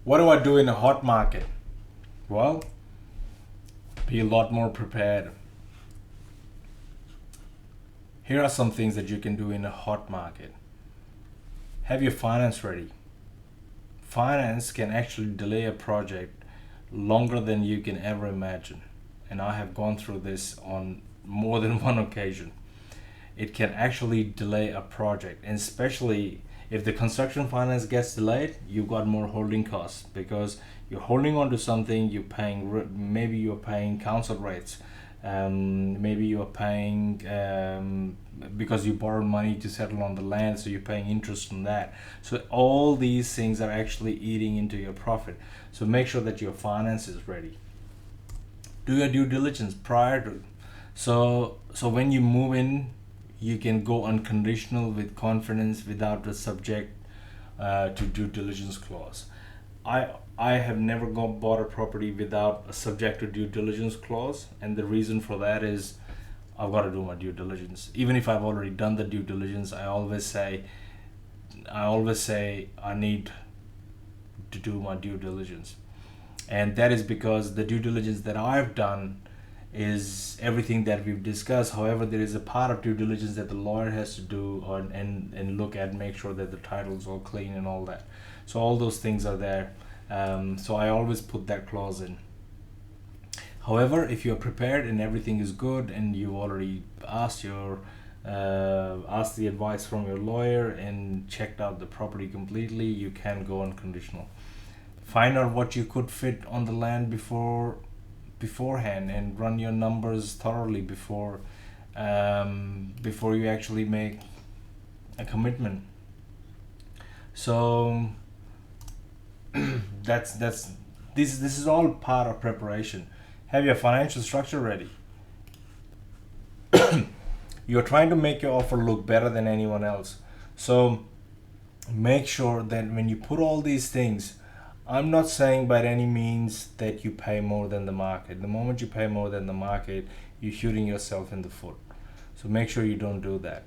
What do I do in a hot market? Well, be a lot more prepared. Here are some things that you can do in a hot market. Have your finance ready. Finance can actually delay a project longer than you can ever imagine. And I have gone through this on more than one occasion. It can actually delay a project, and especially if the construction finance gets delayed, you've got more holding costs because you're holding on to something. You're paying, maybe you're paying council rates, maybe you're paying because you borrowed money to settle on the land, so you're paying interest on that. So all these things are actually eating into your profit. So make sure that your finance is ready. Do your due diligence prior to. So when you move in, you can go unconditional with confidence without the subject to due diligence clause. I have never bought a property without a subject to due diligence clause, and the reason for that is I've got to do my due diligence. Even if I've already done the due diligence, I always say I need to do my due diligence, and that is because the due diligence that I've done is everything that we've discussed. However, there is a part of due diligence that the lawyer has to do and look at, make sure that the title's all clean and all that. So all those things are there. So I always put that clause in. However, if you're prepared and everything is good and you already asked the advice from your lawyer and checked out the property completely, you can go unconditional. Find out what you could fit on the land beforehand and run your numbers thoroughly before you actually make a commitment. So that's this is all part of preparation. Have your financial structure ready. You're trying to make your offer look better than anyone else. So make sure that when you put all these things, I'm not saying by any means that you pay more than the market. The moment you pay more than the market, you're shooting yourself in the foot. So make sure you don't do that.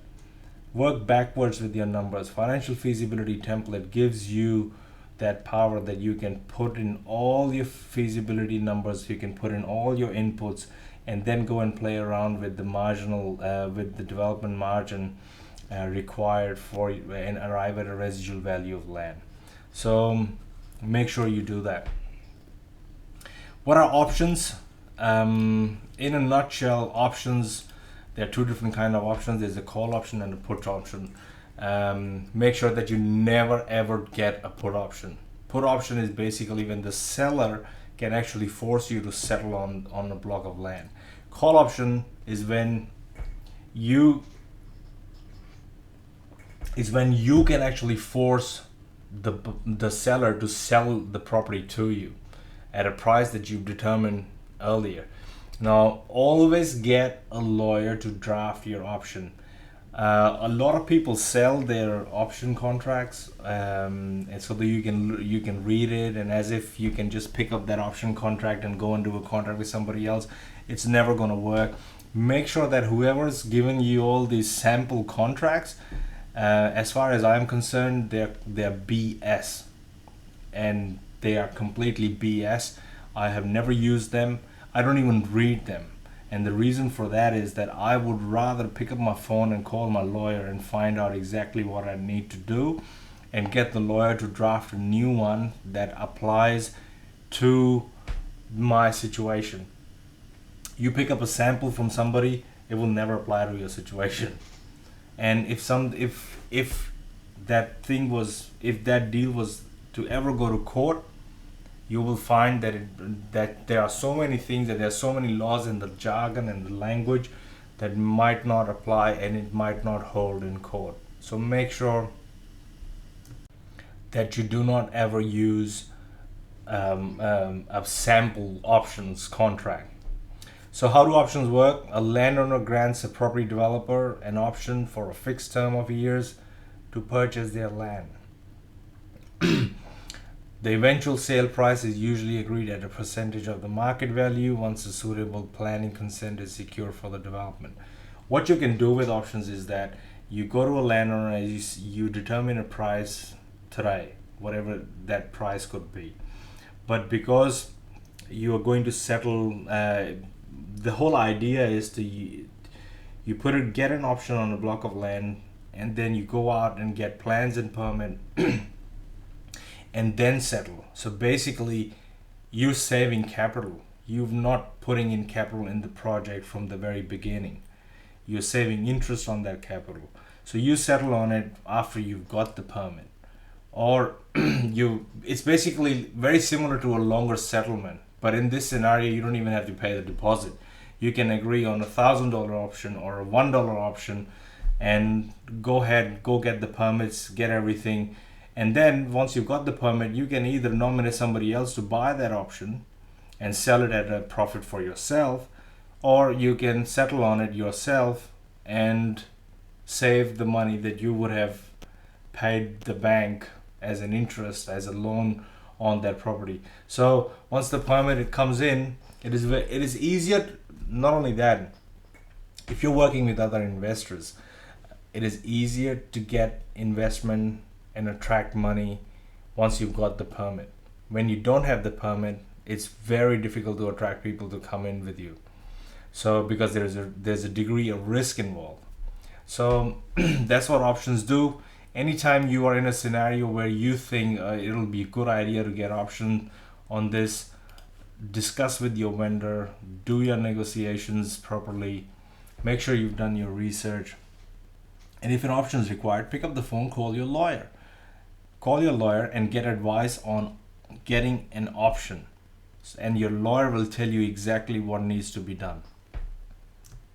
Work backwards with your numbers. Financial feasibility template gives you that power that you can put in all your feasibility numbers, you can put in all your inputs, and then go and play around with the with the development margin required for and arrive at a residual value of land. So make sure you do that. What are options? In a nutshell, options, there are two different kind of options. There's a call option and a put option. Make sure that you never ever get a put option. Put option is basically when the seller can actually force you to settle on a block of land. Call option is when you can actually force the seller to sell the property to you at a price that you've determined earlier. Now, always get a lawyer to draft your option. A lot of people sell their option contracts, and so that you can read it, and as if you can just pick up that option contract and go and do a contract with somebody else. It's never going to work. Make sure that whoever's given you all these sample contracts, as far as I'm concerned, they're BS, and they are completely BS. I have never used them. I don't even read them. And the reason for that is that I would rather pick up my phone and call my lawyer and find out exactly what I need to do and get the lawyer to draft a new one that applies to my situation. You pick up a sample from somebody, it will never apply to your situation. And if that deal was to ever go to court, you will find that there are so many things, that there are so many laws in the jargon and the language that might not apply and it might not hold in court. So make sure that you do not ever use a sample options contract. So how do options work? A landowner grants a property developer an option for a fixed term of years to purchase their land. The eventual sale price is usually agreed at a percentage of the market value once a suitable planning consent is secured for the development. What you can do with options is that you go to a landowner and you determine a price today, whatever that price could be. But because you are going to settle, the whole idea is to get an option on a block of land, and then you go out and get plans and permit and then settle. So basically you're saving capital. You're not putting in capital in the project from the very beginning. You're saving interest on that capital. So you settle on it after you've got the permit. Or it's basically very similar to a longer settlement. But in this scenario, you don't even have to pay the deposit. You can agree on $1,000 option or a $1 option and go ahead, go get the permits, get everything. And then once you've got the permit, you can either nominate somebody else to buy that option and sell it at a profit for yourself, or you can settle on it yourself and save the money that you would have paid the bank as an interest, as a loan on that property. So once the permit comes in, it is easier. Not only that, if you're working with other investors, it is easier to get investment and attract money once you've got the permit. When you don't have the permit, it's very difficult to attract people to come in with you. So because there's a degree of risk involved. So that's what options do. Anytime you are in a scenario where you think it'll be a good idea to get option on this, discuss with your vendor, do your negotiations properly, make sure you've done your research. And if an option is required, pick up the phone, call your lawyer. Call your lawyer and get advice on getting an option. And your lawyer will tell you exactly what needs to be done.